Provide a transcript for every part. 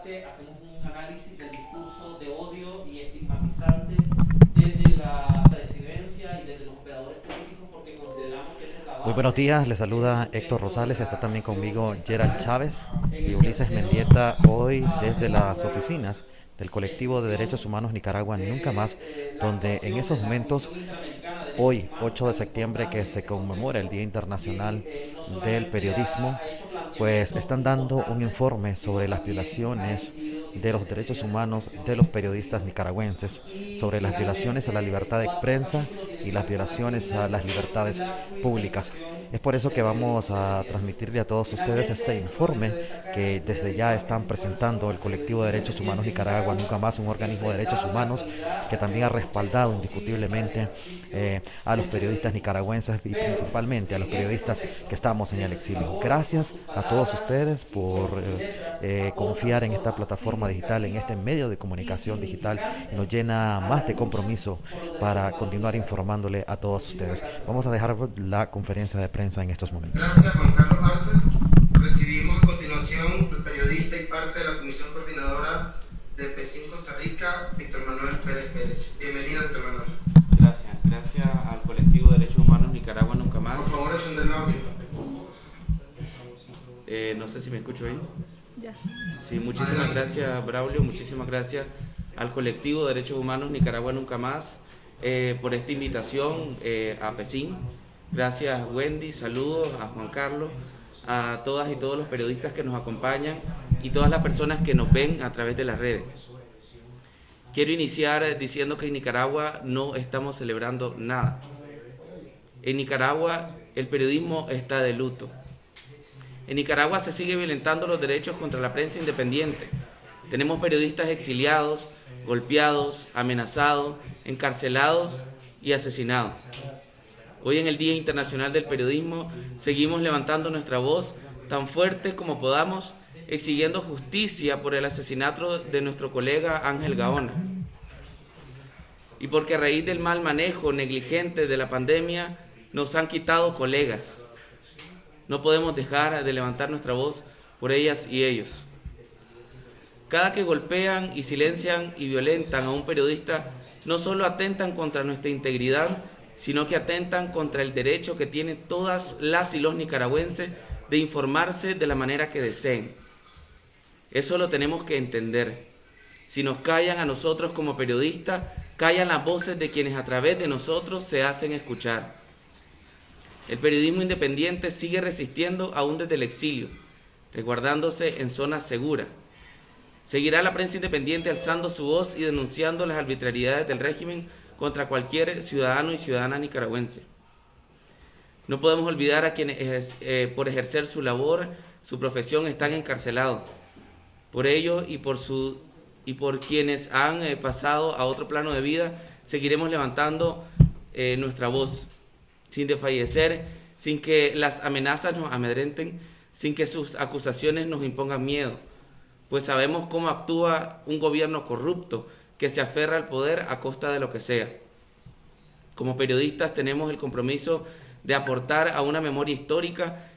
parte hacemos un análisis del discurso de odio y estigmatizante desde la presidencia y desde los operadores políticos, porque consideramos que esa es la base. Muy buenos días, les saluda Héctor Rosales, está también conmigo Gerald Chávez y Ulises Mendieta, hoy desde las oficinas del colectivo de derechos humanos Nicaragua Nunca Más, donde en esos momentos, hoy 8 de septiembre, que se conmemora el Día Internacional del Periodismo, pues están dando un informe sobre las violaciones de los derechos humanos de los periodistas nicaragüenses, sobre las violaciones a la libertad de prensa y las violaciones a las libertades públicas. Es por eso que vamos a transmitirle a todos ustedes este informe que desde ya están presentando el colectivo de derechos humanos Nicaragua Nunca Más, un organismo de derechos humanos que también ha respaldado indiscutiblemente a los periodistas nicaragüenses y principalmente a los periodistas que estamos en el exilio. Gracias a todos ustedes por confiar en esta plataforma digital, en este medio de comunicación digital. Nos llena más de compromiso para continuar informándole a todos ustedes. Vamos a dejar la conferencia de prensa en estos momentos. Gracias, Juan Carlos Arce. Recibimos a continuación el periodista y parte de la comisión coordinadora de PECIN Costa Rica, Víctor Manuel Pérez Pérez. Bienvenido, Víctor Manuel. Gracias al colectivo de derechos humanos Nicaragua Nunca Más. Por favor, enciende el audio. No sé si me escucho bien. Ya. Sí, muchísimas gracias, Braulio, muchísimas gracias al colectivo de derechos humanos Nicaragua Nunca Más por esta invitación a PECIN. Gracias, Wendy, saludos a Juan Carlos, a todas y todos los periodistas que nos acompañan y todas las personas que nos ven a través de las redes. Quiero iniciar diciendo que en Nicaragua no estamos celebrando nada. En Nicaragua el periodismo está de luto. En Nicaragua se sigue violentando los derechos contra la prensa independiente. Tenemos periodistas exiliados, golpeados, amenazados, encarcelados y asesinados. Hoy en el Día Internacional del Periodismo seguimos levantando nuestra voz tan fuerte como podamos, exigiendo justicia por el asesinato de nuestro colega Ángel Gaona. Y porque a raíz del mal manejo negligente de la pandemia nos han quitado colegas. No podemos dejar de levantar nuestra voz por ellas y ellos. Cada que golpean y silencian y violentan a un periodista, no solo atentan contra nuestra integridad, sino que atentan contra el derecho que tienen todas las y los nicaragüenses de informarse de la manera que deseen. Eso lo tenemos que entender. Si nos callan a nosotros como periodistas, callan las voces de quienes a través de nosotros se hacen escuchar. El periodismo independiente sigue resistiendo aún desde el exilio, resguardándose en zonas seguras. Seguirá la prensa independiente alzando su voz y denunciando las arbitrariedades del régimen contra cualquier ciudadano y ciudadana nicaragüense. No podemos olvidar a quienes por ejercer su labor, su profesión, están encarcelados. Por ello y por quienes han pasado a otro plano de vida, seguiremos levantando nuestra voz, sin desfallecer, sin que las amenazas nos amedrenten, sin que sus acusaciones nos impongan miedo, pues sabemos cómo actúa un gobierno corrupto que se aferra al poder a costa de lo que sea. Como periodistas tenemos el compromiso de aportar a una memoria histórica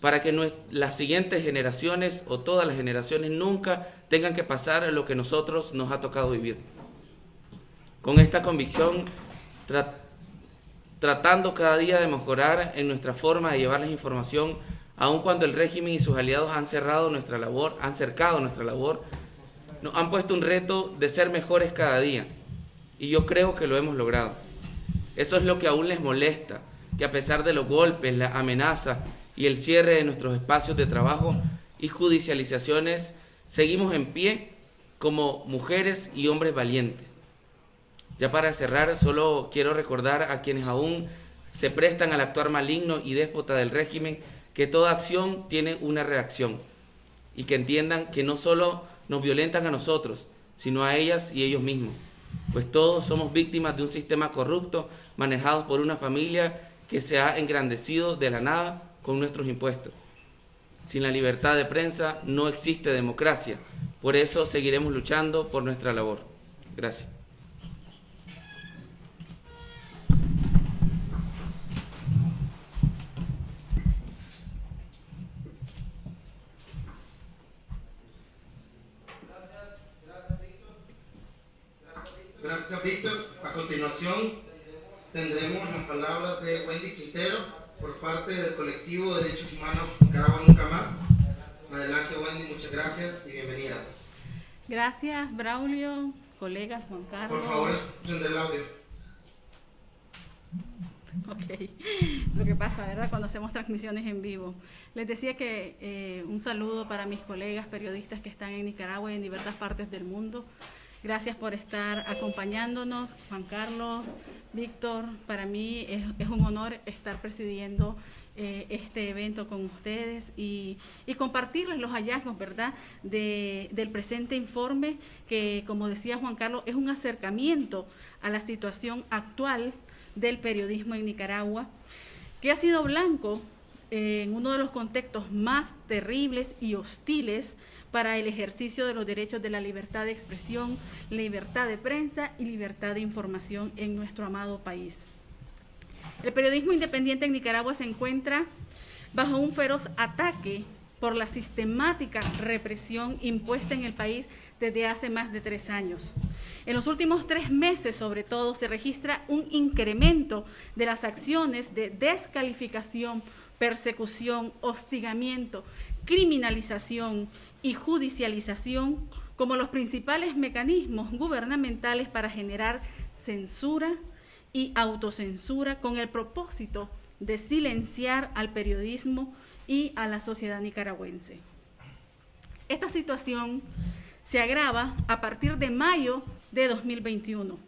para que las siguientes generaciones o todas las generaciones nunca tengan que pasar lo que nosotros nos ha tocado vivir. Con esta convicción, tratando cada día de mejorar en nuestra forma de llevarles información, aun cuando el régimen y sus aliados han cercado nuestra labor, nos han puesto un reto de ser mejores cada día, y yo creo que lo hemos logrado. Eso es lo que aún les molesta, que a pesar de los golpes, las amenazas y el cierre de nuestros espacios de trabajo y judicializaciones, seguimos en pie como mujeres y hombres valientes. Ya para cerrar, solo quiero recordar a quienes aún se prestan al actuar maligno y déspota del régimen que toda acción tiene una reacción, y que entiendan que no solo nos violentan a nosotros, sino a ellas y ellos mismos, pues todos somos víctimas de un sistema corrupto manejado por una familia que se ha engrandecido de la nada con nuestros impuestos. Sin la libertad de prensa no existe democracia, por eso seguiremos luchando por nuestra labor. Gracias. tendremos las palabras de Wendy Quintero por parte del colectivo de Derechos Humanos Nicaragua Nunca Más. Adelante, Wendy, muchas gracias y bienvenida. Gracias, Braulio, colegas, Juan Carlos. Por favor, enciende el audio. Ok, lo que pasa, ¿verdad?, cuando hacemos transmisiones en vivo. Les decía que un saludo para mis colegas periodistas que están en Nicaragua y en diversas partes del mundo. Gracias por estar acompañándonos, Juan Carlos, Víctor. Para mí es un honor estar presidiendo este evento con ustedes y compartirles los hallazgos, ¿verdad?, del presente informe que, como decía Juan Carlos, es un acercamiento a la situación actual del periodismo en Nicaragua, que ha sido blanco en uno de los contextos más terribles y hostiles para el ejercicio de los derechos de la libertad de expresión, libertad de prensa y libertad de información en nuestro amado país. El periodismo independiente en Nicaragua se encuentra bajo un feroz ataque por la sistemática represión impuesta en el país desde hace más de 3 años. En los últimos 3 meses, sobre todo, se registra un incremento de las acciones de descalificación, persecución, hostigamiento, criminalización y judicialización como los principales mecanismos gubernamentales para generar censura y autocensura con el propósito de silenciar al periodismo y a la sociedad nicaragüense. Esta situación se agrava a partir de mayo de 2021,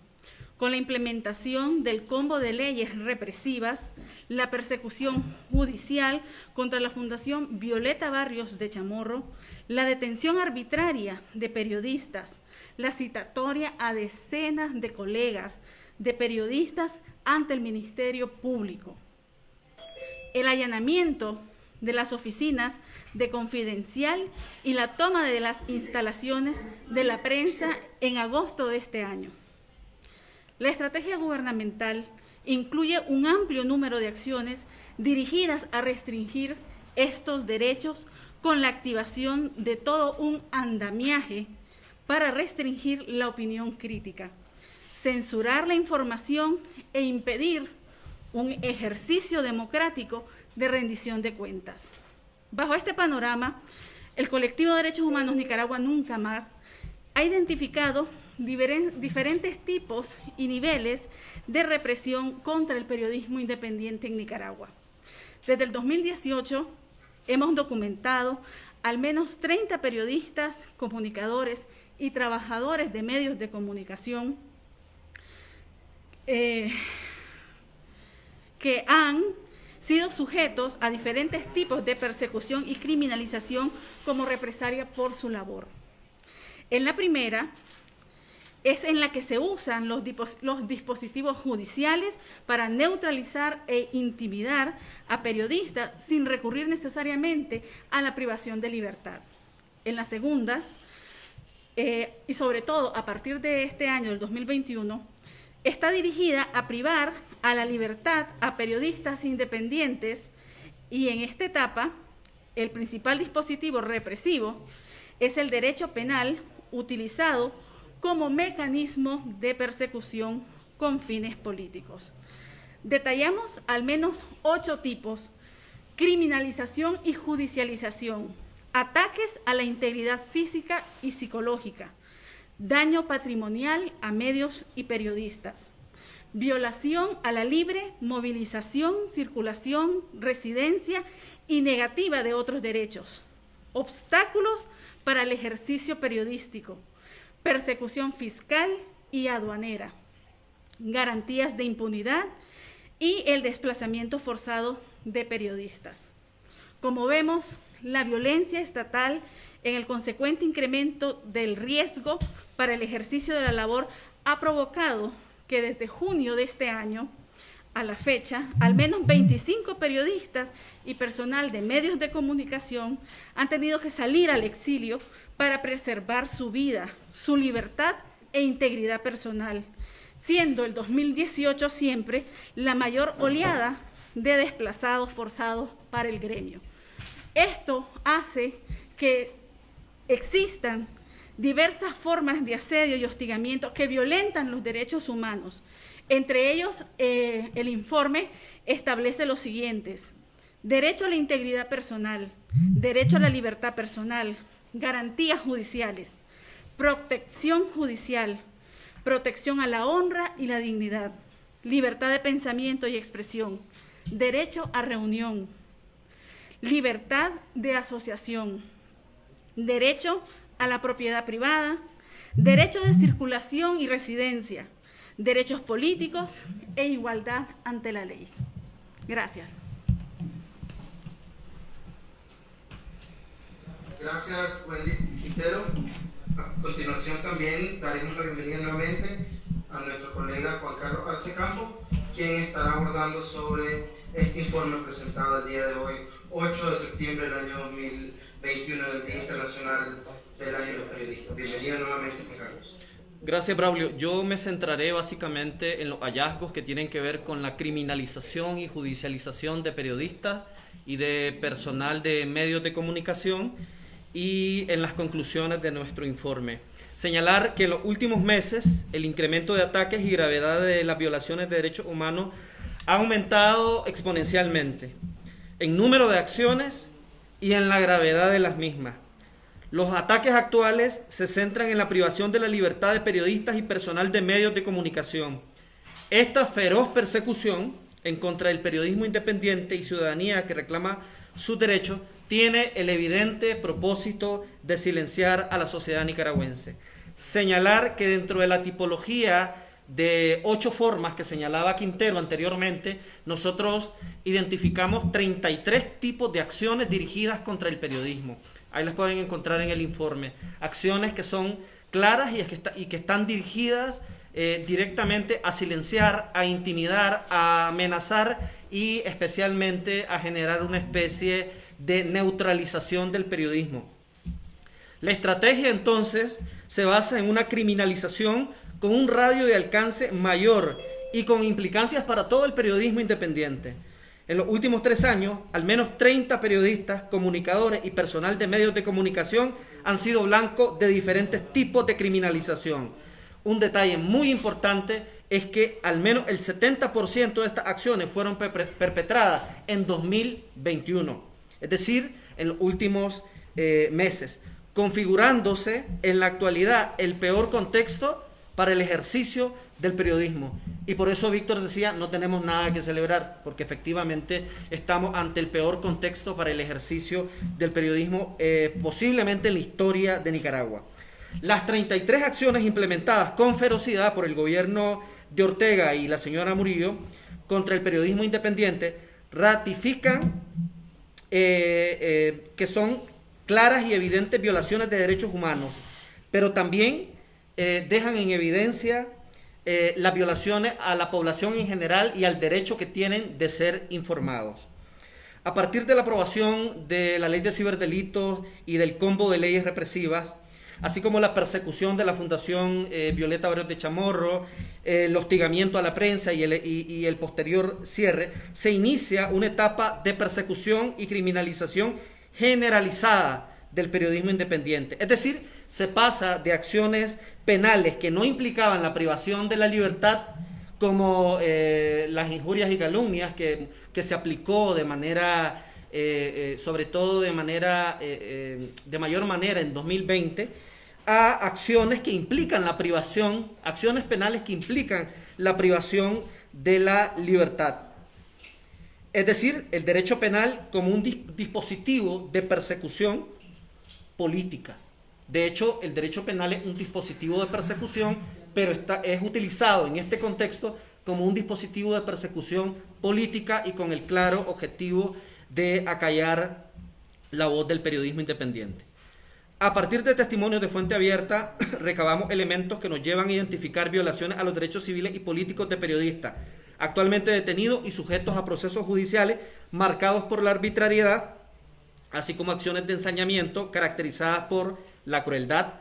con la implementación del combo de leyes represivas, la persecución judicial contra la Fundación Violeta Barrios de Chamorro, la detención arbitraria de periodistas, la citatoria a decenas de colegas de periodistas ante el Ministerio Público, el allanamiento de las oficinas de Confidencial y la toma de las instalaciones de la prensa en agosto de este año. La estrategia gubernamental incluye un amplio número de acciones dirigidas a restringir estos derechos con la activación de todo un andamiaje para restringir la opinión crítica, censurar la información e impedir un ejercicio democrático de rendición de cuentas. Bajo este panorama, el colectivo de Derechos Humanos Nicaragua Nunca Más ha identificado diferentes tipos y niveles de represión contra el periodismo independiente en Nicaragua. Desde el 2018 hemos documentado al menos 30 periodistas, comunicadores y trabajadores de medios de comunicación que han sido sujetos a diferentes tipos de persecución y criminalización como represalia por su labor. En la primera es en la que se usan los dispositivos judiciales para neutralizar e intimidar a periodistas sin recurrir necesariamente a la privación de libertad. En la segunda, y sobre todo a partir de este año, del 2021, está dirigida a privar a la libertad a periodistas independientes y en esta etapa el principal dispositivo represivo es el derecho penal utilizado como mecanismo de persecución con fines políticos. Detallamos al menos 8 tipos: criminalización y judicialización, ataques a la integridad física y psicológica, daño patrimonial a medios y periodistas, violación a la libre movilización, circulación, residencia y negativa de otros derechos, obstáculos para el ejercicio periodístico, persecución fiscal y aduanera, garantías de impunidad y el desplazamiento forzado de periodistas. Como vemos, la violencia estatal en el consecuente incremento del riesgo para el ejercicio de la labor ha provocado que desde junio de este año a la fecha, al menos 25 periodistas y personal de medios de comunicación han tenido que salir al exilio para preservar su vida, su libertad e integridad personal, siendo el 2018 siempre la mayor oleada de desplazados forzados para el gremio. Esto hace que existan diversas formas de asedio y hostigamiento que violentan los derechos humanos Entre ellos, el informe establece los siguientes: derecho a la integridad personal, derecho a la libertad personal, garantías judiciales, protección judicial, protección a la honra y la dignidad, libertad de pensamiento y expresión, derecho a reunión, libertad de asociación, derecho a la propiedad privada, derecho de circulación y residencia, derechos políticos e igualdad ante la ley. Gracias. Gracias, Wendy Quintero. A continuación también daremos la bienvenida nuevamente a nuestro colega Juan Carlos Arce Campo, quien estará abordando sobre este informe presentado el día de hoy, 8 de septiembre del año 2021, el Día Internacional del Año de los Periodistas. Bienvenido nuevamente, Juan Carlos. Gracias, Braulio. Yo me centraré básicamente en los hallazgos que tienen que ver con la criminalización y judicialización de periodistas y de personal de medios de comunicación, y en las conclusiones de nuestro informe. Señalar que en los últimos meses el incremento de ataques y gravedad de las violaciones de derechos humanos ha aumentado exponencialmente en número de acciones y en la gravedad de las mismas. Los ataques actuales se centran en la privación de la libertad de periodistas y personal de medios de comunicación. Esta feroz persecución en contra del periodismo independiente y ciudadanía que reclama sus derechos tiene el evidente propósito de silenciar a la sociedad nicaragüense. Señalar que dentro de la tipología de 8 formas que señalaba Quintero anteriormente, nosotros identificamos 33 tipos de acciones dirigidas contra el periodismo. Ahí las pueden encontrar en el informe. Acciones que son claras y que están dirigidas directamente a silenciar, a intimidar, a amenazar y especialmente a generar una especie de neutralización del periodismo. La estrategia entonces se basa en una criminalización con un radio de alcance mayor y con implicancias para todo el periodismo independiente. En los últimos 3 años, al menos 30 periodistas, comunicadores y personal de medios de comunicación han sido blanco de diferentes tipos de criminalización. Un detalle muy importante es que al menos el 70% de estas acciones fueron perpetradas en 2021, es decir, en los últimos meses, configurándose en la actualidad el peor contexto para el ejercicio del periodismo. Y por eso Víctor decía, no tenemos nada que celebrar, porque efectivamente estamos ante el peor contexto para el ejercicio del periodismo posiblemente en la historia de Nicaragua. Las 33 acciones implementadas con ferocidad por el gobierno de Ortega y la señora Murillo contra el periodismo independiente ratifican que son claras y evidentes violaciones de derechos humanos, pero también dejan en evidencia las violaciones a la población en general y al derecho que tienen de ser informados. A partir de la aprobación de la ley de ciberdelitos y del combo de leyes represivas, así como la persecución de la Fundación Violeta Barrios de Chamorro, el hostigamiento a la prensa y el posterior cierre, se inicia una etapa de persecución y criminalización generalizada del periodismo independiente. Es decir, se pasa de acciones penales que no implicaban la privación de la libertad, como las injurias y calumnias que se aplicó de manera, sobre todo de mayor manera en 2020, a acciones que implican la privación, acciones penales que implican la privación de la libertad. Es decir, el derecho penal como un dispositivo de persecución política. De hecho, el derecho penal es un dispositivo de persecución, pero es utilizado en este contexto como un dispositivo de persecución política y con el claro objetivo de acallar la voz del periodismo independiente. A partir de testimonios de fuente abierta, recabamos elementos que nos llevan a identificar violaciones a los derechos civiles y políticos de periodistas, actualmente detenidos y sujetos a procesos judiciales marcados por la arbitrariedad, así como acciones de ensañamiento caracterizadas por la crueldad,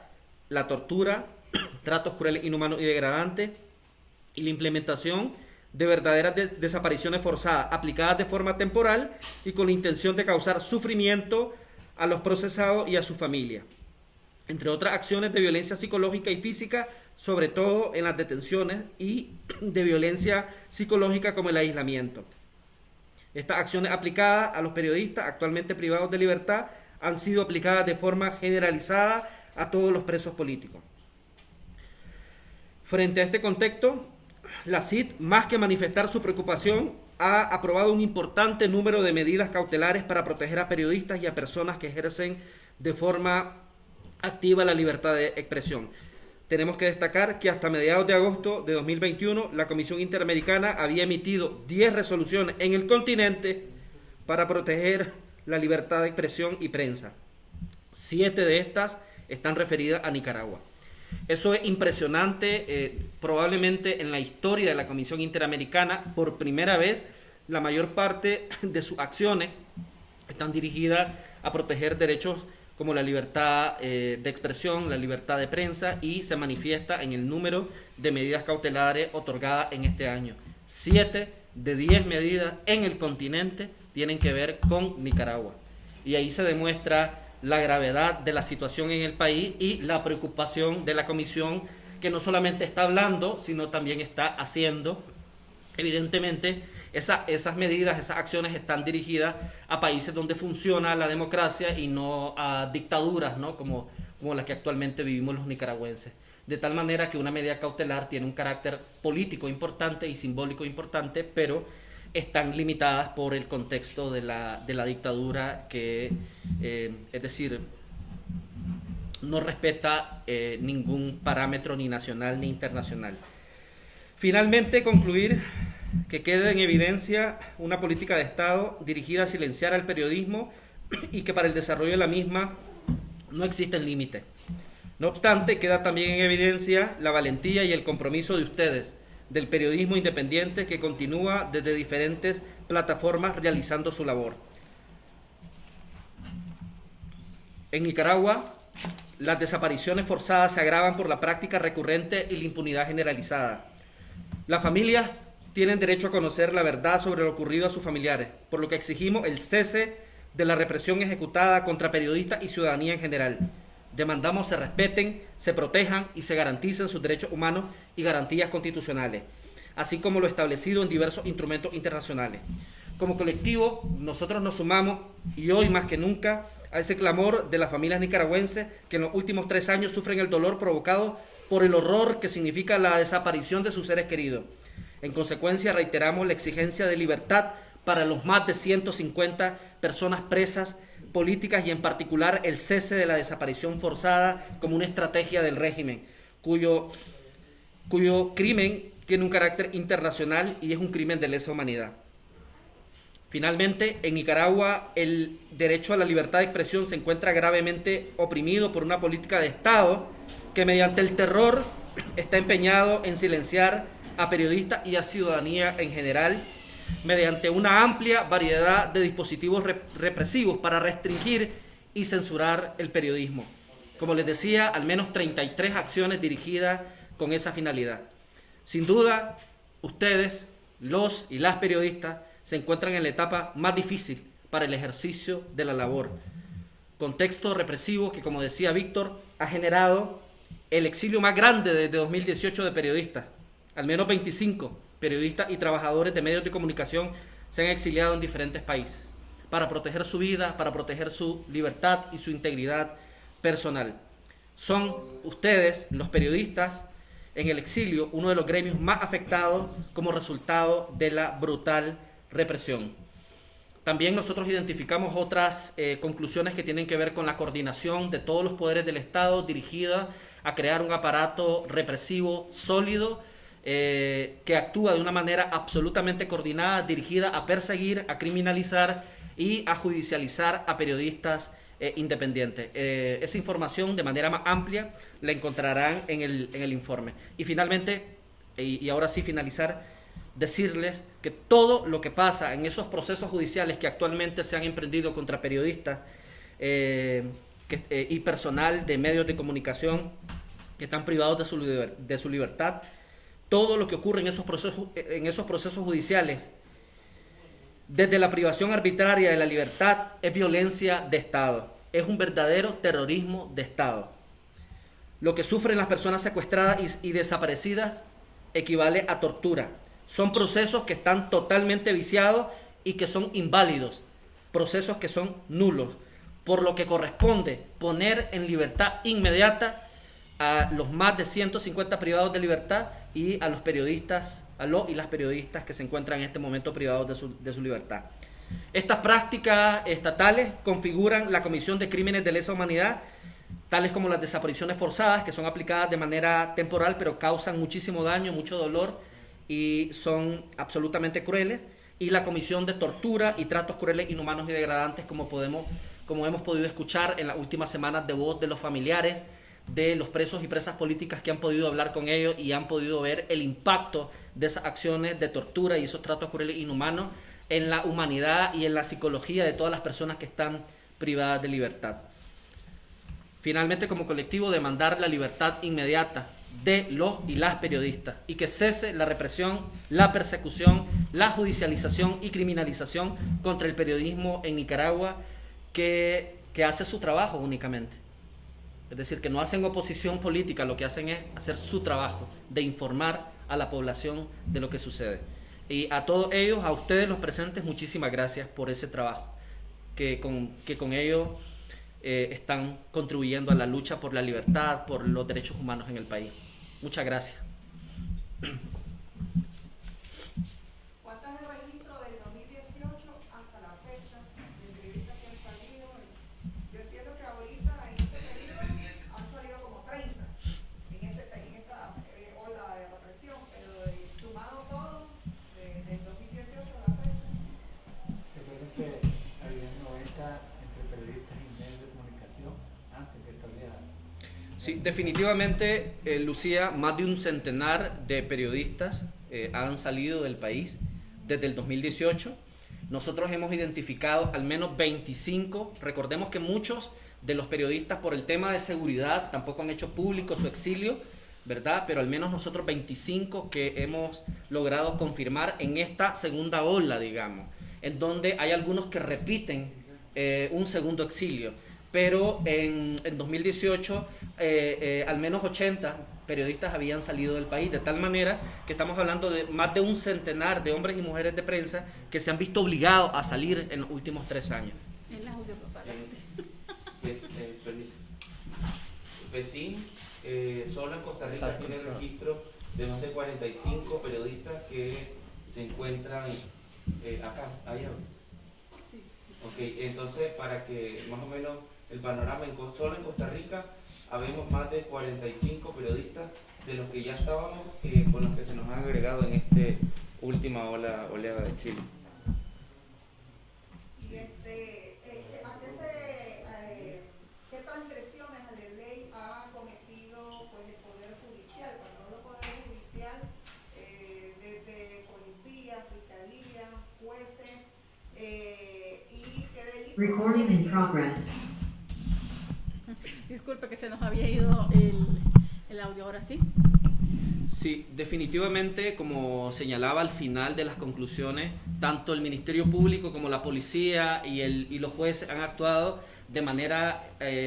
la tortura, tratos crueles, inhumanos y degradantes, y la implementación de verdaderas desapariciones forzadas, aplicadas de forma temporal y con la intención de causar sufrimiento a los procesados y a su familia. Entre otras acciones de violencia psicológica y física sobre todo en las detenciones, y de violencia psicológica como el aislamiento. Estas acciones aplicadas a los periodistas actualmente privados de libertad han sido aplicadas de forma generalizada a todos los presos políticos. Frente a este contexto, la CID, más que manifestar su preocupación, ha aprobado un importante número de medidas cautelares para proteger a periodistas y a personas que ejercen de forma activa la libertad de expresión. Tenemos que destacar que hasta mediados de agosto de 2021, la Comisión Interamericana había emitido 10 resoluciones en el continente para proteger la libertad de expresión y prensa. 7 de estas están referidas a Nicaragua. Eso es impresionante. Probablemente en la historia de la Comisión Interamericana, por primera vez, la mayor parte de sus acciones están dirigidas a proteger derechos como la libertad de expresión, la libertad de prensa, y se manifiesta en el número de medidas cautelares otorgadas en este año. 7 de 10 medidas en el continente tienen que ver con Nicaragua. Y ahí se demuestra la gravedad de la situación en el país y la preocupación de la Comisión, que no solamente está hablando, sino también está haciendo. Evidentemente, esas medidas, esas acciones están dirigidas a países donde funciona la democracia y no a dictaduras, ¿no? como las que actualmente vivimos los nicaragüenses. De tal manera que una medida cautelar tiene un carácter político importante y simbólico importante, pero están limitadas por el contexto de la dictadura, que es decir, no respeta ningún parámetro ni nacional ni internacional. Finalmente, concluir que quede en evidencia una política de Estado dirigida a silenciar al periodismo y que para el desarrollo de la misma no existen límites. No obstante, queda también en evidencia la valentía y el compromiso de ustedes, del periodismo independiente, que continúa desde diferentes plataformas realizando su labor. En Nicaragua, las desapariciones forzadas se agravan por la práctica recurrente y la impunidad generalizada. Las familias tienen derecho a conocer la verdad sobre lo ocurrido a sus familiares, por lo que exigimos el cese de la represión ejecutada contra periodistas y ciudadanía en general. Demandamos se respeten, se protejan y se garanticen sus derechos humanos y garantías constitucionales, así como lo establecido en diversos instrumentos internacionales. Como colectivo, nosotros nos sumamos, y hoy más que nunca, a ese clamor de las familias nicaragüenses que en los últimos 3 años sufren el dolor provocado por el horror que significa la desaparición de sus seres queridos. En consecuencia, reiteramos la exigencia de libertad para los más de 150 personas presas políticas, y en particular el cese de la desaparición forzada como una estrategia del régimen, cuyo crimen tiene un carácter internacional y es un crimen de lesa humanidad. Finalmente, en Nicaragua, el derecho a la libertad de expresión se encuentra gravemente oprimido por una política de Estado que mediante el terror está empeñado en silenciar a periodistas y a ciudadanía en general, mediante una amplia variedad de dispositivos represivos para restringir y censurar el periodismo. Como les decía, al menos 33 acciones dirigidas con esa finalidad. Sin duda, ustedes, los y las periodistas, se encuentran en la etapa más difícil para el ejercicio de la labor. Contexto represivo que, como decía Víctor, ha generado el exilio más grande desde 2018 de periodistas. Al menos 25 periodistas y trabajadores de medios de comunicación se han exiliado en diferentes países para proteger su vida, para proteger su libertad y su integridad personal. Son ustedes, los periodistas, en el exilio, uno de los gremios más afectados como resultado de la brutal represión. También nosotros identificamos otras conclusiones que tienen que ver con la coordinación de todos los poderes del Estado dirigida a crear un aparato represivo sólido, que actúa de una manera absolutamente coordinada, dirigida a perseguir, a criminalizar y a judicializar a periodistas independientes. Esa información de manera más amplia la encontrarán en el informe. Y finalmente, y ahora sí finalizar, decirles que todo lo que pasa en esos procesos judiciales que actualmente se han emprendido contra periodistas y personal de medios de comunicación que están privados de su libertad, todo lo que ocurre en esos procesos judiciales, desde la privación arbitraria de la libertad, es violencia de Estado, es un verdadero terrorismo de Estado. Lo que sufren las personas secuestradas y desaparecidas equivale a tortura. Son procesos que están totalmente viciados y que son inválidos, procesos que son nulos, por lo que corresponde poner en libertad inmediata a los más de 150 privados de libertad y a los periodistas, a los y las periodistas que se encuentran en este momento privados de su libertad. Estas prácticas estatales configuran la comisión de crímenes de lesa humanidad, tales como las desapariciones forzadas, que son aplicadas de manera temporal, pero causan muchísimo daño, mucho dolor y son absolutamente crueles, y la comisión de tortura y tratos crueles, inhumanos y degradantes, como hemos podido escuchar en las últimas semanas de voz de los familiares de los presos y presas políticas que han podido hablar con ellos y han podido ver el impacto de esas acciones de tortura y esos tratos crueles e inhumanos en la humanidad y en la psicología de todas las personas que están privadas de libertad. Finalmente, como colectivo, demandar la libertad inmediata de los y las periodistas y que cese la represión, la persecución, la judicialización y criminalización contra el periodismo en Nicaragua que hace su trabajo únicamente. Es decir, que no hacen oposición política, lo que hacen es hacer su trabajo de informar a la población de lo que sucede. Y a todos ellos, a ustedes los presentes, muchísimas gracias por ese trabajo, que con ellos están contribuyendo a la lucha por la libertad, por los derechos humanos en el país. Muchas gracias. ¿Cuánto es el registro del 2018 hasta la fecha de periodistas que han salido? Yo entiendo que ahorita en este periodo han salido como 30 en esta ola de represión, pero sumado todo del 2018 a la fecha. Recuerden que había 90 entre periodistas y medios de comunicación antes de esta oleada. Sí, definitivamente, Lucía, más de un centenar de periodistas han salido del país desde el 2018. Nosotros hemos identificado al menos 25. Recordemos que muchos de los periodistas, por el tema de seguridad, tampoco han hecho público su exilio, ¿verdad? Pero al menos nosotros 25 que hemos logrado confirmar en esta segunda ola, digamos, en donde hay algunos que repiten un segundo exilio. Pero en 2018 al menos 80 periodistas habían salido del país, de tal manera que estamos hablando de más de un centenar de hombres y mujeres de prensa que se han visto obligados a salir en los últimos 3 años. En la audiopropaganda. Permiso. PECIN solo en Costa Rica tiene registro de más de 45 periodistas que se encuentran acá, allá. Sí. Ok, entonces para que más o menos el panorama, solo en Costa Rica habemos más de 45 periodistas de los que ya estábamos, con los que se nos han agregado en esta última oleada de Chile. Y ¿qué transgresiones a la ley ha cometido pues, el Poder Judicial? Cuando hablo de Poder Judicial, desde policía, fiscalía, jueces, y qué delitos. Recording in progress. Disculpe que se nos había ido el audio, ahora sí. Sí, definitivamente, como señalaba al final de las conclusiones, tanto el Ministerio Público como la policía y los jueces han actuado de manera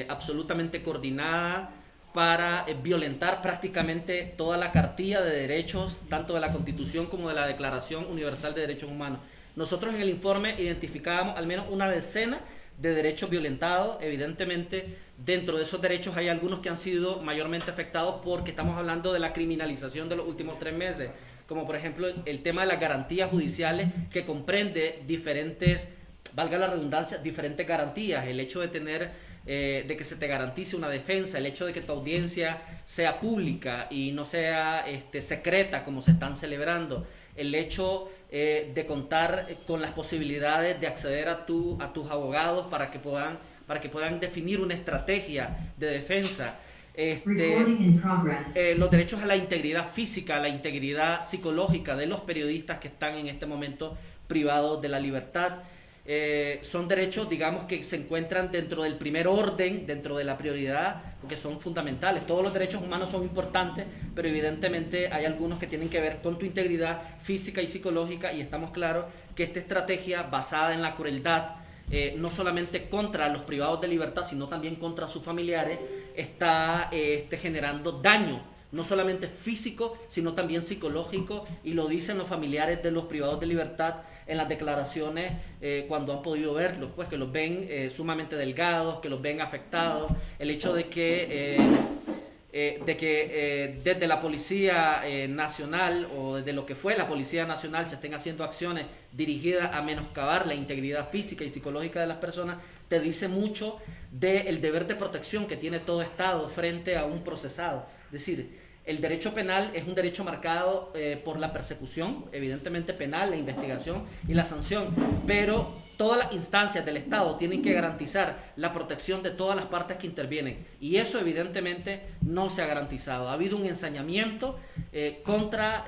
absolutamente coordinada para violentar prácticamente toda la cartilla de derechos, tanto de la Constitución como de la Declaración Universal de Derechos Humanos. Nosotros en el informe identificábamos al menos una decena de derechos violentados. Evidentemente, dentro de esos derechos hay algunos que han sido mayormente afectados porque estamos hablando de la criminalización de los últimos 3 meses, como por ejemplo el tema de las garantías judiciales, que comprende diferentes, valga la redundancia, diferentes garantías. El hecho de tener, de que se te garantice una defensa, el hecho de que tu audiencia sea pública y no sea secreta como se están celebrando, el hecho de contar con las posibilidades de acceder a tus abogados para que puedan definir una estrategia de defensa, los derechos a la integridad física, a la integridad psicológica de los periodistas que están en este momento privados de la libertad. Son derechos, digamos, que se encuentran dentro del primer orden, dentro de la prioridad, porque son fundamentales. Todos los derechos humanos son importantes, pero evidentemente hay algunos que tienen que ver con tu integridad física y psicológica, y estamos claros que esta estrategia basada en la crueldad, no solamente contra los privados de libertad, sino también contra sus familiares, está generando daño, no solamente físico, sino también psicológico, y lo dicen los familiares de los privados de libertad en las declaraciones cuando han podido verlos, pues que los ven sumamente delgados, que los ven afectados, el hecho de que desde la Policía Nacional o desde lo que fue la Policía Nacional se estén haciendo acciones dirigidas a menoscabar la integridad física y psicológica de las personas, te dice mucho del deber de protección que tiene todo Estado frente a un procesado. Es decir, el derecho penal es un derecho marcado por la persecución, evidentemente penal, la investigación y la sanción, pero todas las instancias del Estado tienen que garantizar la protección de todas las partes que intervienen, y eso evidentemente no se ha garantizado. Ha habido un ensañamiento contra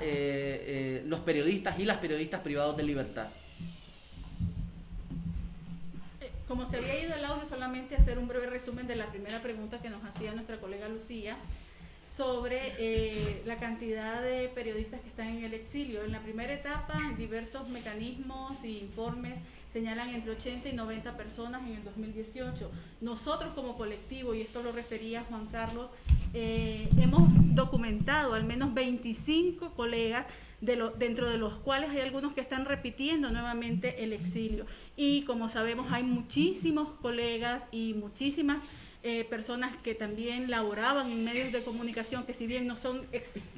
los periodistas y las periodistas privados de libertad. Como se había ido el audio, solamente hacer un breve resumen de la primera pregunta que nos hacía nuestra colega Lucía sobre la cantidad de periodistas que están en el exilio. En la primera etapa, diversos mecanismos e informes señalan entre 80 y 90 personas en el 2018. Nosotros como colectivo, y esto lo refería Juan Carlos, hemos documentado al menos 25 colegas, dentro de los cuales hay algunos que están repitiendo nuevamente el exilio. Y como sabemos, hay muchísimos colegas y muchísimas personas que también laboraban en medios de comunicación, que si bien no son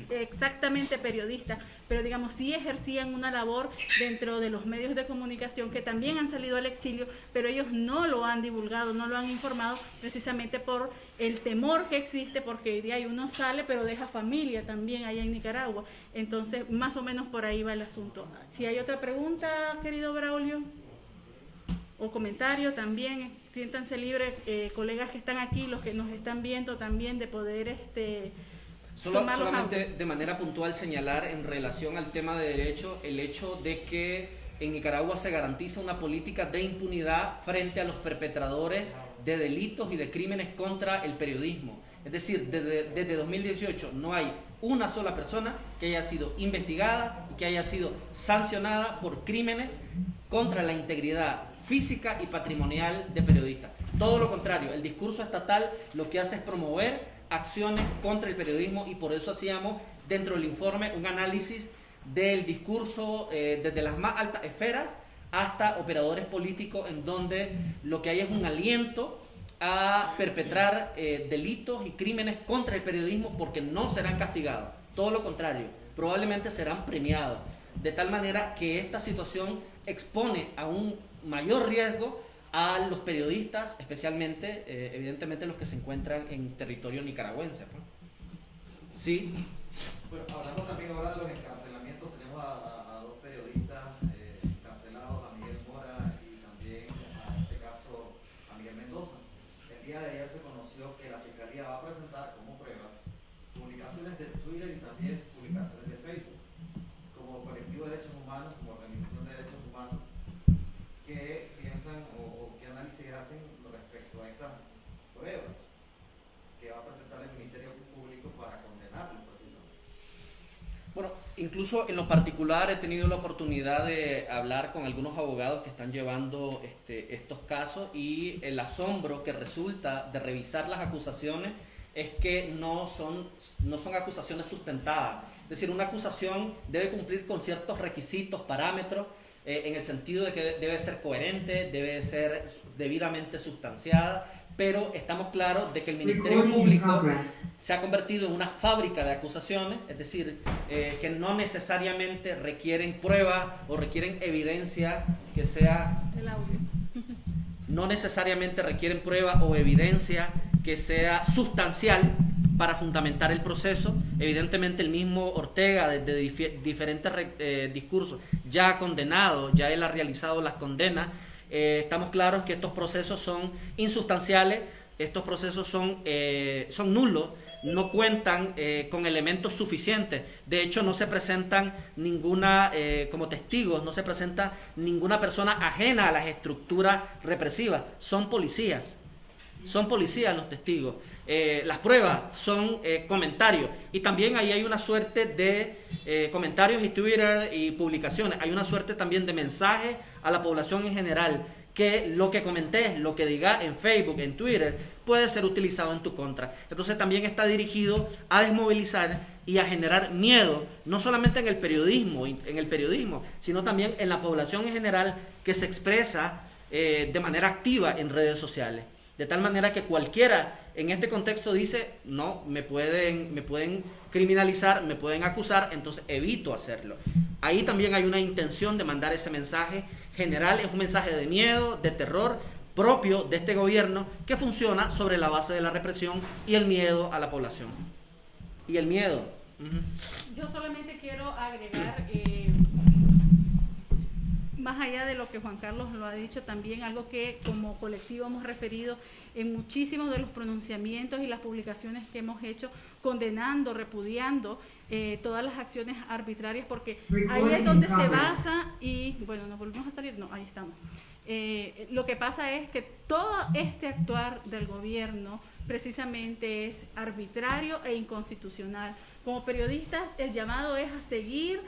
exactamente periodistas, pero digamos sí ejercían una labor dentro de los medios de comunicación, que también han salido al exilio, pero ellos no lo han divulgado, no lo han informado, precisamente por el temor que existe, porque hoy día uno sale pero deja familia también allá en Nicaragua. Entonces más o menos por ahí va el asunto. Si hay otra pregunta, querido Braulio, o comentario también, siéntanse libres, colegas que están aquí, los que nos están viendo también, de poder solamente de manera puntual señalar en relación al tema de derecho, el hecho de que en Nicaragua se garantiza una política de impunidad frente a los perpetradores de delitos y de crímenes contra el periodismo. Es decir, desde 2018 no hay una sola persona que haya sido investigada y que haya sido sancionada por crímenes contra la integridad física y patrimonial de periodistas. Todo lo contrario, el discurso estatal lo que hace es promover acciones contra el periodismo, y por eso hacíamos dentro del informe un análisis del discurso desde las más altas esferas hasta operadores políticos, en donde lo que hay es un aliento a perpetrar delitos y crímenes contra el periodismo, porque no serán castigados, todo lo contrario, probablemente serán premiados, de tal manera que esta situación expone a un mayor riesgo a los periodistas, especialmente, evidentemente, los que se encuentran en territorio nicaragüense, ¿no? Sí. Bueno, hablando también ahora de los encarcelamientos, tenemos a dos periodistas encarcelados, a Miguel Mora y también, en este caso, a Miguel Mendoza. El día de ayer se conoció que la Fiscalía va a presentar como prueba publicaciones de Twitter y también publicaciones de Facebook. Como colectivo de derechos humanos, como organización de derechos humanos, ¿qué piensan o qué análisis hacen respecto a esas pruebas que va a presentar el Ministerio Público para condenarlos precisamente? Bueno, incluso en lo particular he tenido la oportunidad de hablar con algunos abogados que están llevando estos casos, y el asombro que resulta de revisar las acusaciones es que no son acusaciones sustentadas. Es decir, una acusación debe cumplir con ciertos requisitos, parámetros, en el sentido de que debe ser coherente, debe ser debidamente sustanciada, pero estamos claros de que el Ministerio Público se ha convertido en una fábrica de acusaciones, es decir, que no necesariamente requieren pruebas o requieren evidencia que sea... El audio. No necesariamente requieren prueba o evidencia que sea sustancial para fundamentar el proceso. Evidentemente el mismo Ortega, desde diferentes discursos, ya ha condenado, ya él ha realizado las condenas. Estamos claros que estos procesos son insustanciales, estos procesos son nulos, no cuentan con elementos suficientes. De hecho, no se presentan como testigos, no se presenta ninguna persona ajena a las estructuras represivas, son policías. son policías los testigos. Las pruebas son comentarios, y también ahí hay una suerte de comentarios y Twitter y publicaciones, hay una suerte también de mensaje a la población en general, que lo que comentes, lo que digas en Facebook, en Twitter, puede ser utilizado en tu contra. Entonces también está dirigido a desmovilizar y a generar miedo, no solamente en el periodismo, sino también en la población en general, que se expresa de manera activa en redes sociales. De tal manera que cualquiera en este contexto dice, no, me pueden criminalizar, me pueden acusar, entonces evito hacerlo. Ahí también hay una intención de mandar ese mensaje general, es un mensaje de miedo, de terror propio de este gobierno, que funciona sobre la base de la represión y el miedo a la población. Y el miedo. Yo solamente quiero agregar, más allá de lo que Juan Carlos lo ha dicho, también algo que como colectivo hemos referido en muchísimos de los pronunciamientos y las publicaciones que hemos hecho, condenando, repudiando todas las acciones arbitrarias, porque ahí es donde se basa, y bueno, nos volvemos a salir, no, ahí estamos. Lo que pasa es que todo este actuar del gobierno precisamente es arbitrario e inconstitucional. Como periodistas, el llamado es a seguir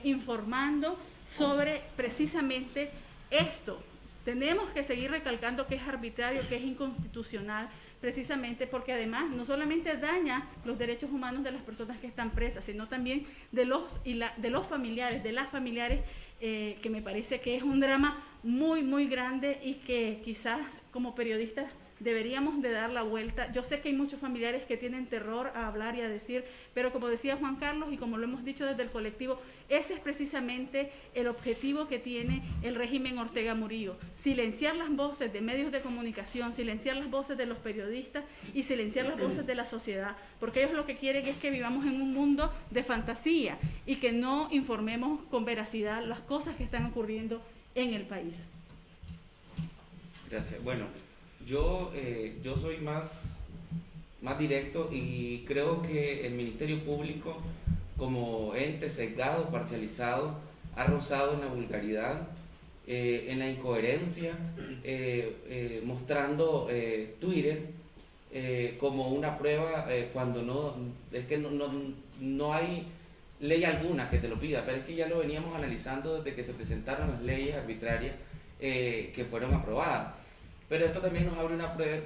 informando sobre precisamente esto. Tenemos que seguir recalcando que es arbitrario, que es inconstitucional, precisamente porque además no solamente daña los derechos humanos de las personas que están presas, sino también de los familiares, de las familiares, que me parece que es un drama muy, muy grande y que quizás como periodistas deberíamos de dar la vuelta. Yo sé que hay muchos familiares que tienen terror a hablar y a decir, pero como decía Juan Carlos y como lo hemos dicho desde el colectivo, ese es precisamente el objetivo que tiene el régimen Ortega Murillo: silenciar las voces de medios de comunicación, silenciar las voces de los periodistas y silenciar las voces de la sociedad, porque ellos lo que quieren es que vivamos en un mundo de fantasía y que no informemos con veracidad las cosas que están ocurriendo en el país. Gracias. Bueno, yo soy más directo, y creo que el Ministerio Público, como ente sesgado, parcializado, ha rozado en la vulgaridad, en la incoherencia, mostrando Twitter como una prueba, cuando no hay ley alguna que te lo pida, pero es que ya lo veníamos analizando desde que se presentaron las leyes arbitrarias que fueron aprobadas. Pero esto también nos abre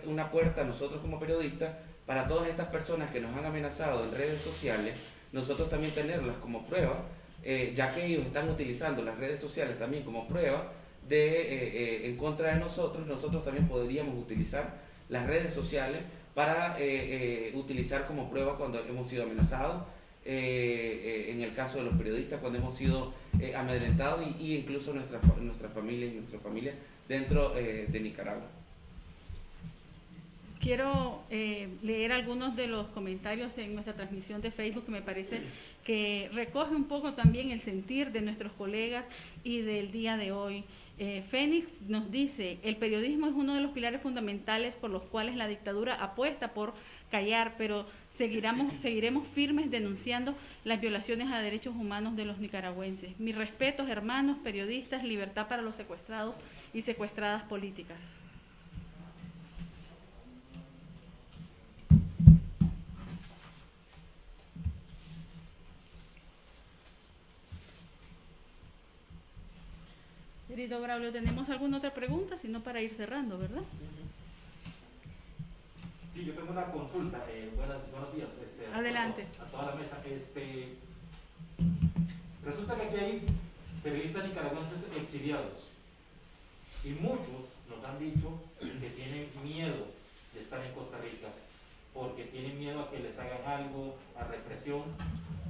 una puerta a nosotros como periodistas, para todas estas personas que nos han amenazado en redes sociales, nosotros también tenerlas como prueba, ya que ellos están utilizando las redes sociales también como prueba en contra de nosotros. Nosotros también podríamos utilizar las redes sociales para utilizar como prueba cuando hemos sido amenazados, en el caso de los periodistas, cuando hemos sido amedrentados, y incluso nuestra familia dentro de Nicaragua. Quiero leer algunos de los comentarios en nuestra transmisión de Facebook, que me parece que recoge un poco también el sentir de nuestros colegas y del día de hoy. Fénix nos dice: el periodismo es uno de los pilares fundamentales por los cuales la dictadura apuesta por callar, pero seguiremos firmes denunciando las violaciones a derechos humanos de los nicaragüenses. Mis respetos, hermanos periodistas, libertad para los secuestrados y secuestradas políticas. Querido Braulio, ¿tenemos alguna otra pregunta? Si no, para ir cerrando, ¿verdad? Sí, yo tengo una consulta. Buenos días. Adelante. A toda la mesa. Resulta que aquí hay periodistas nicaragüenses exiliados, y muchos nos han dicho que tienen miedo de estar en Costa Rica, porque tienen miedo a que les hagan algo, a represión.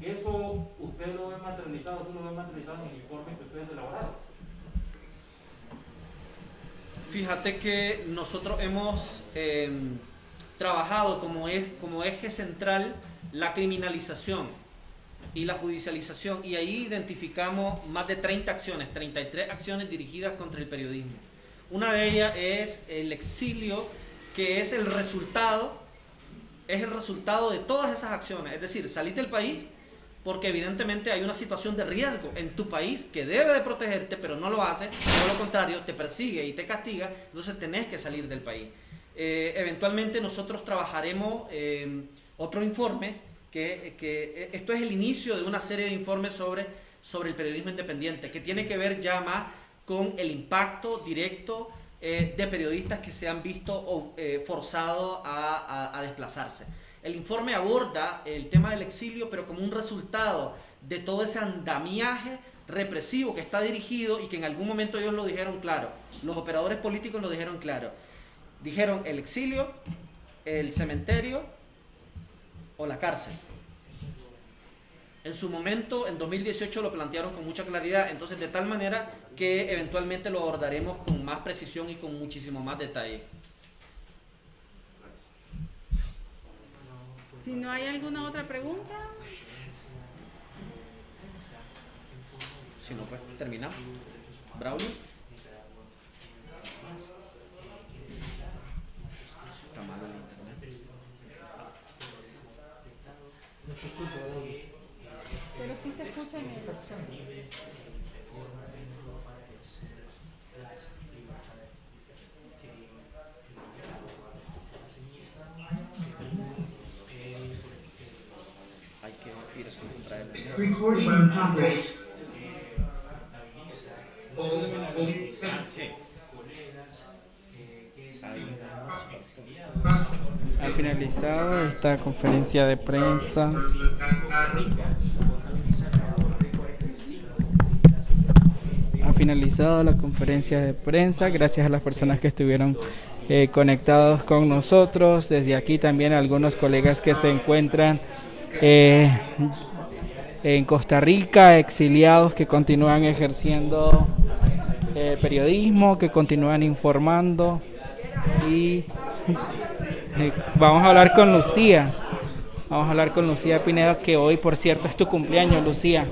¿Eso usted lo ve materializado? ¿Usted lo ve materializado en el informe que ustedes elaboraron? Fíjate que nosotros hemos trabajado como eje central la criminalización y la judicialización, y ahí identificamos más de 30 acciones, 33 acciones dirigidas contra el periodismo. Una de ellas es el exilio, que es el resultado de todas esas acciones, es decir, salir del país porque evidentemente hay una situación de riesgo en tu país que debe de protegerte, pero no lo hace, por lo contrario, te persigue y te castiga, entonces tenés que salir del país. Eventualmente nosotros trabajaremos otro informe, que esto es el inicio de una serie de informes sobre el periodismo independiente, que tiene que ver ya más con el impacto directo de periodistas que se han visto forzados a desplazarse. El informe aborda el tema del exilio, pero como un resultado de todo ese andamiaje represivo que está dirigido y que en algún momento ellos lo dijeron claro, los operadores políticos lo dijeron claro. Dijeron el exilio, el cementerio o la cárcel. En su momento, en 2018 lo plantearon con mucha claridad, entonces de tal manera que eventualmente lo abordaremos con más precisión y con muchísimo más detalle. Si no hay alguna otra pregunta. Si no, pues terminamos. Braulio. Está malo el internet. Pero sí se escucha en el... Hay que ir a comprar el... Recording in progress. Ha finalizado esta conferencia de prensa. Ha finalizado la conferencia de prensa. Gracias a las personas que estuvieron conectados con nosotros. Desde aquí también a algunos colegas que se encuentran en Costa Rica, exiliados que continúan ejerciendo periodismo, que continúan informando. Y vamos a hablar con Lucía. Vamos a hablar con Lucía Pinedo, que hoy, por cierto, es tu cumpleaños, Lucía.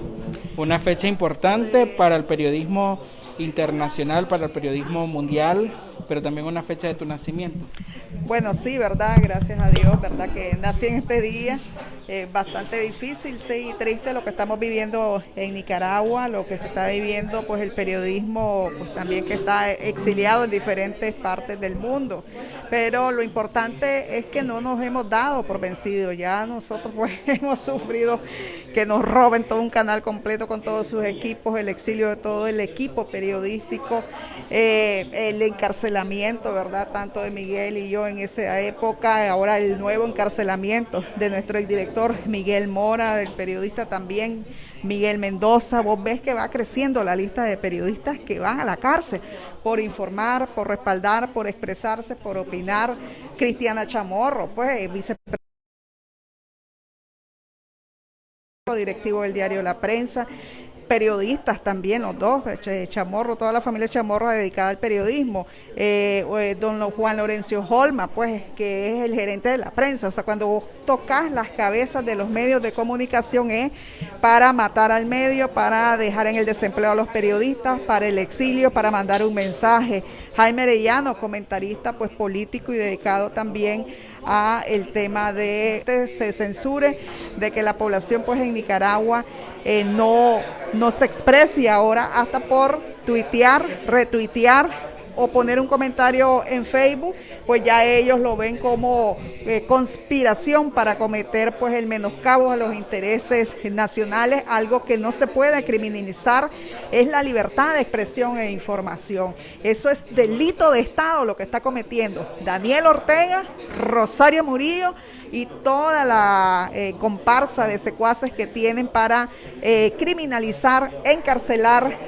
Una fecha importante para el periodismo internacional, para el periodismo mundial, pero también una fecha de tu nacimiento. Bueno, sí, verdad, gracias a Dios, verdad que nací en este día, bastante difícil, sí, y triste lo que estamos viviendo en Nicaragua, lo que se está viviendo, pues el periodismo, pues también que está exiliado en diferentes partes del mundo, pero lo importante es que no nos hemos dado por vencidos, ya nosotros pues hemos sufrido que nos roben todo un canal completo con todos sus equipos, el exilio de todo el equipo periodístico, el encarcelamiento, ¿verdad? Tanto de Miguel y yo en esa época, ahora el nuevo encarcelamiento de nuestro exdirector Miguel Mora, del periodista también Miguel Mendoza. Vos ves que va creciendo la lista de periodistas que van a la cárcel por informar, por respaldar, por expresarse, por opinar. Cristiana Chamorro, pues vicepresidenta directivo del diario La Prensa, periodistas también, los dos, Chamorro, toda la familia Chamorro dedicada al periodismo, don Juan Lorenzo Holma, pues, que es el gerente de La Prensa. O sea, cuando vos tocas las cabezas de los medios de comunicación es para matar al medio, para dejar en el desempleo a los periodistas, para el exilio, para mandar un mensaje. Jaime Arellano, comentarista pues político y dedicado también a el tema de se censure, de que la población pues en Nicaragua no se exprese ahora hasta por tuitear, retuitear o poner un comentario en Facebook, pues ya ellos lo ven como conspiración para cometer pues el menoscabo a los intereses nacionales. Algo que no se puede criminalizar es la libertad de expresión e información. Eso es delito de Estado lo que está cometiendo Daniel Ortega, Rosario Murillo y toda la comparsa de secuaces que tienen para criminalizar, encarcelar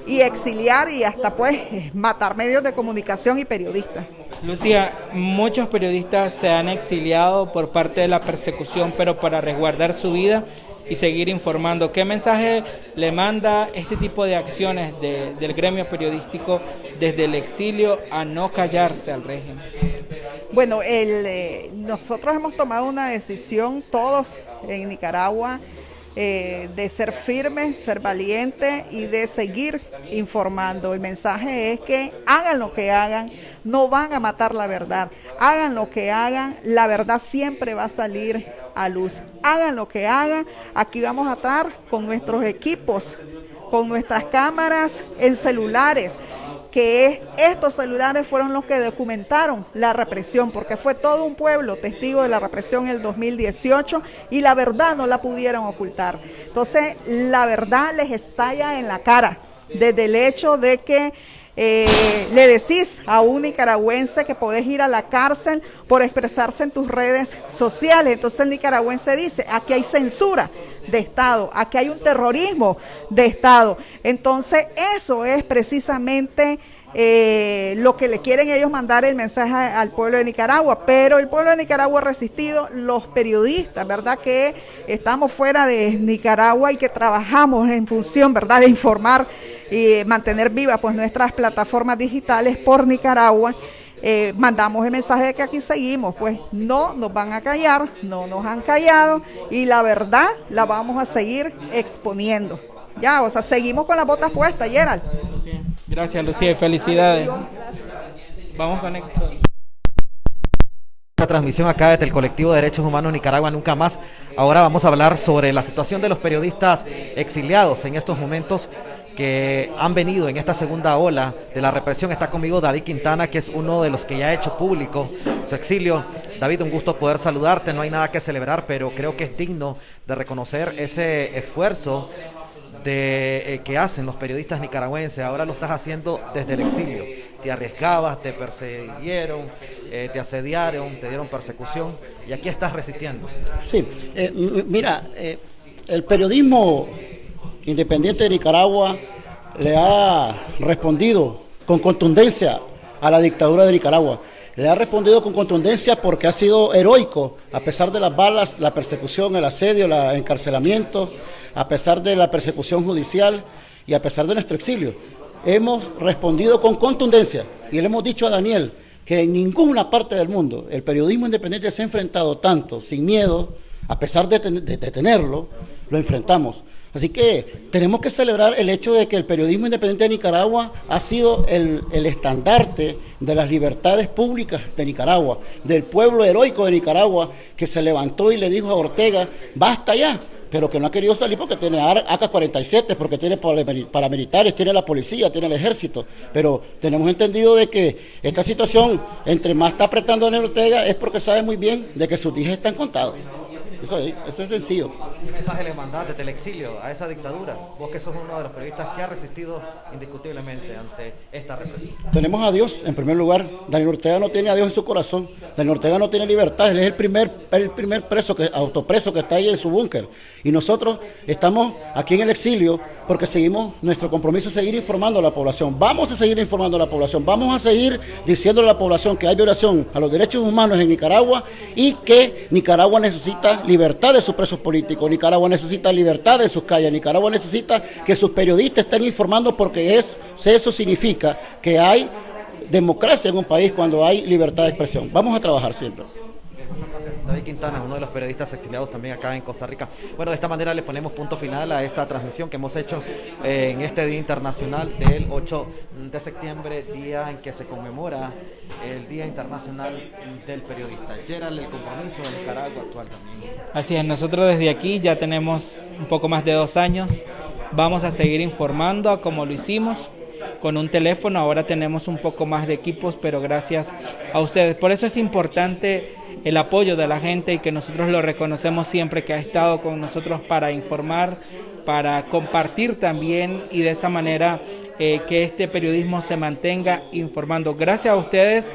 y exiliar y hasta pues matar medios de comunicación y periodistas. Lucía, muchos periodistas se han exiliado por parte de la persecución, pero para resguardar su vida y seguir informando. ¿Qué mensaje le manda este tipo de acciones del gremio periodístico desde el exilio a no callarse al régimen? Bueno, nosotros hemos tomado una decisión, todos en Nicaragua, de ser firmes, ser valientes y de seguir informando. El mensaje es que hagan lo que hagan, no van a matar la verdad. Hagan lo que hagan, la verdad siempre va a salir a luz. Hagan lo que hagan, aquí vamos a estar con nuestros equipos, con nuestras cámaras en celulares, que estos celulares fueron los que documentaron la represión, porque fue todo un pueblo testigo de la represión en el 2018 y la verdad no la pudieron ocultar. Entonces, la verdad les estalla en la cara, desde el hecho de que le decís a un nicaragüense que podés ir a la cárcel por expresarse en tus redes sociales. Entonces el nicaragüense dice, aquí hay censura de Estado, aquí hay un terrorismo de Estado. Entonces eso es precisamente lo que le quieren ellos mandar el mensaje al pueblo de Nicaragua, pero el pueblo de Nicaragua ha resistido, los periodistas, ¿verdad? Que estamos fuera de Nicaragua y que trabajamos en función, ¿verdad? De informar y mantener vivas pues nuestras plataformas digitales por Nicaragua. Mandamos el mensaje de que aquí seguimos, pues no nos van a callar, no nos han callado y la verdad la vamos a seguir exponiendo. Ya, o sea, seguimos con las botas puestas, Gerald. Gracias, Lucía, y felicidades. Vamos con Héctor. Esta transmisión acá desde el colectivo de Derechos Humanos Nicaragua Nunca Más. Ahora vamos a hablar sobre la situación de los periodistas exiliados en estos momentos que han venido en esta segunda ola de la represión. Está conmigo David Quintana, que es uno de los que ya ha hecho público su exilio. David, un gusto poder saludarte. No hay nada que celebrar, pero creo que es digno de reconocer ese esfuerzo que hacen los periodistas nicaragüenses. Ahora lo estás haciendo desde el exilio. Te arriesgabas, te persiguieron, te asediaron, te dieron persecución y aquí estás resistiendo. Sí, mira, el periodismo independiente de Nicaragua le ha respondido con contundencia a la dictadura de Nicaragua. Le ha respondido con contundencia porque ha sido heroico, a pesar de las balas, la persecución, el asedio, el encarcelamiento, a pesar de la persecución judicial y a pesar de nuestro exilio. Hemos respondido con contundencia y le hemos dicho a Daniel que en ninguna parte del mundo el periodismo independiente se ha enfrentado tanto, sin miedo, a pesar de tenerlo, lo enfrentamos. Así que tenemos que celebrar el hecho de que el periodismo independiente de Nicaragua ha sido el estandarte de las libertades públicas de Nicaragua, del pueblo heroico de Nicaragua que se levantó y le dijo a Ortega, basta ya, pero que no ha querido salir porque tiene AK-47, porque tiene paramilitares, tiene la policía, tiene el ejército, pero tenemos entendido de que esta situación, entre más está apretando Daniel Ortega, es porque sabe muy bien de que sus días están contados. Eso es sencillo. ¿Qué mensaje le mandás desde el exilio a esa dictadura? Vos que sos uno de los periodistas que ha resistido indiscutiblemente ante esta represión. Tenemos a Dios en primer lugar. Daniel Ortega no tiene a Dios en su corazón. Daniel Ortega no tiene libertad. Él es el primer preso, autopreso que está ahí en su búnker. Y nosotros estamos aquí en el exilio porque seguimos nuestro compromiso, seguir informando a la población. Vamos a seguir informando a la población. Vamos a seguir diciéndole a la población que hay violación a los derechos humanos en Nicaragua y que Nicaragua necesita libertad de sus presos políticos, Nicaragua necesita libertad de sus calles, Nicaragua necesita que sus periodistas estén informando porque eso significa que hay democracia en un país cuando hay libertad de expresión. Vamos a trabajar siempre. David Quintana, uno de los periodistas exiliados también acá en Costa Rica. Bueno, de esta manera le ponemos punto final a esta transmisión que hemos hecho en este Día Internacional del 8 de septiembre, día en que se conmemora el Día Internacional del Periodista. Gerald, el compromiso de Nicaragua actual también. Así es, nosotros desde aquí ya tenemos un poco más de 2 años. Vamos a seguir informando como lo hicimos con un teléfono. Ahora tenemos un poco más de equipos, pero gracias a ustedes. Por eso es importante el apoyo de la gente y que nosotros lo reconocemos siempre, que ha estado con nosotros para informar, para compartir también y de esa manera que este periodismo se mantenga informando. Gracias a ustedes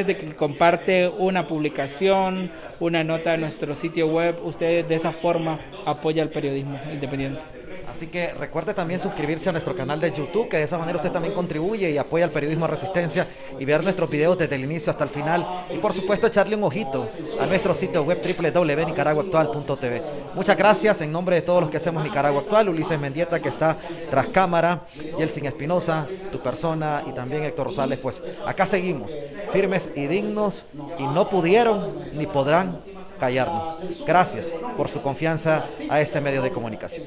de que comparte una publicación, una nota en nuestro sitio web, ustedes de esa forma apoyan el periodismo independiente. Así que recuerde también suscribirse a nuestro canal de YouTube, que de esa manera usted también contribuye y apoya al periodismo de resistencia y ver nuestros videos desde el inicio hasta el final. Y por supuesto echarle un ojito a nuestro sitio web www.nicaraguaactual.tv. Muchas gracias en nombre de todos los que hacemos Nicaragua Actual, Ulises Mendieta que está tras cámara, Yeltsin Espinosa, tu persona y también Héctor Rosales. Pues acá seguimos, firmes y dignos y no pudieron ni podrán callarnos. Gracias por su confianza a este medio de comunicación.